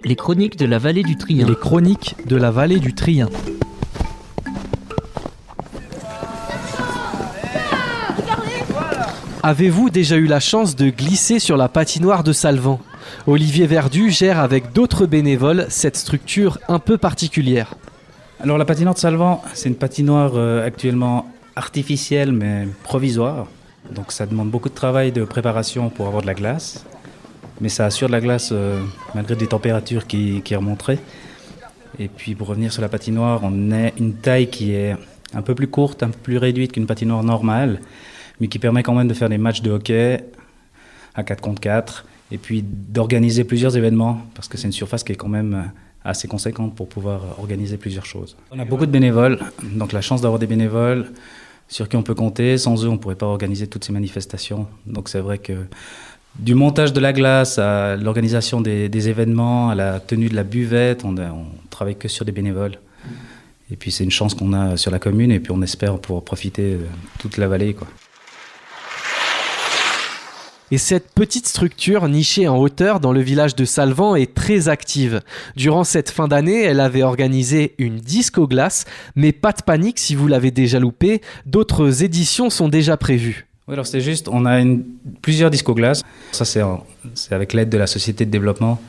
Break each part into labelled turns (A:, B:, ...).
A: Les chroniques de la vallée du Trien.
B: Les chroniques de la vallée du Trien. Avez-vous déjà eu la chance de glisser sur la patinoire de Salvan ? Olivier Verdu gère avec d'autres bénévoles cette structure un peu particulière.
C: Alors la patinoire de Salvan, c'est une patinoire actuellement artificielle mais provisoire. Donc ça demande beaucoup de travail de préparation pour avoir de la glace. Mais ça assure de la glace malgré des températures qui remonteraient. Et puis pour revenir sur la patinoire, on a une taille qui est un peu plus courte, un peu plus réduite qu'une patinoire normale, mais qui permet quand même de faire des matchs de hockey à 4 contre 4 et puis d'organiser plusieurs événements parce que c'est une surface qui est quand même assez conséquente pour pouvoir organiser plusieurs choses. On a beaucoup de bénévoles, donc la chance d'avoir des bénévoles sur qui on peut compter. Sans eux, on ne pourrait pas organiser toutes ces manifestations. Donc c'est vrai que du montage de la glace à l'organisation des événements, à la tenue de la buvette, on travaille que sur des bénévoles. Et puis c'est une chance qu'on a sur la commune et puis on espère pouvoir profiter de toute la vallée, quoi.
B: Et cette petite structure nichée en hauteur dans le village de Salvan est très active. Durant cette fin d'année, elle avait organisé une disco glace, mais pas de panique si vous l'avez déjà loupé, d'autres éditions sont déjà prévues.
C: Oui, alors c'est juste, on a plusieurs disco glaces. Ça c'est avec l'aide de la société de développement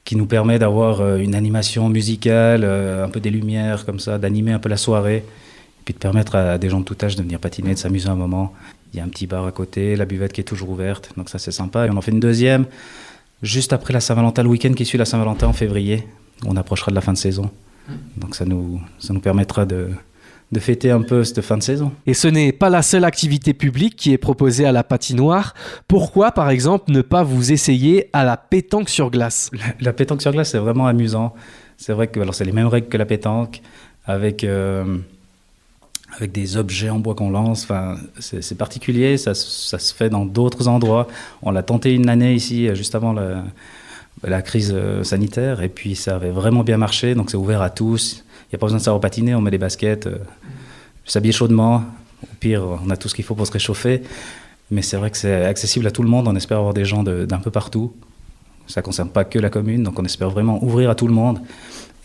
C: qui nous permet d'avoir une animation musicale, un peu des lumières comme ça, d'animer un peu la soirée, et puis de permettre à des gens de tout âge de venir patiner, de s'amuser un moment. Il y a un petit bar à côté, la buvette qui est toujours ouverte, donc ça c'est sympa. Et on en fait une deuxième juste après la Saint-Valentin, le week-end qui suit la Saint-Valentin en février. On approchera de la fin de saison, donc ça nous permettra de fêter un peu cette fin de saison.
B: Et ce n'est pas la seule activité publique qui est proposée à la patinoire. Pourquoi, par exemple, ne pas vous essayer à la pétanque sur glace ?
C: La pétanque sur glace, c'est vraiment amusant. C'est vrai que c'est les mêmes règles que la pétanque, avec des objets en bois qu'on lance. Enfin, c'est particulier, ça se fait dans d'autres endroits. On l'a tenté une année ici, juste avant la crise sanitaire, et puis ça avait vraiment bien marché, donc c'est ouvert à tous. Il n'y a pas besoin de savoir patiner, on met des baskets, s'habiller chaudement. Au pire, on a tout ce qu'il faut pour se réchauffer. Mais c'est vrai que c'est accessible à tout le monde. On espère avoir des gens d'un peu partout. Ça ne concerne pas que la commune, donc on espère vraiment ouvrir à tout le monde.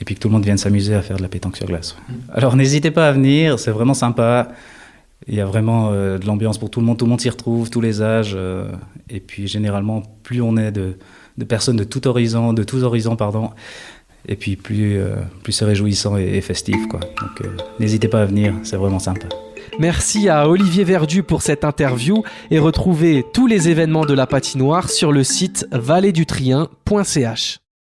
C: Et puis que tout le monde vienne s'amuser à faire de la pétanque sur glace. Alors n'hésitez pas à venir, c'est vraiment sympa. Il y a vraiment de l'ambiance pour tout le monde s'y retrouve, tous les âges. Et puis généralement, plus on est de personnes de tous horizons, et puis plus c'est réjouissant et festif, quoi. Donc n'hésitez pas à venir, c'est vraiment sympa.
B: Merci à Olivier Verdu pour cette interview et retrouvez tous les événements de la patinoire sur le site valledutrien.ch.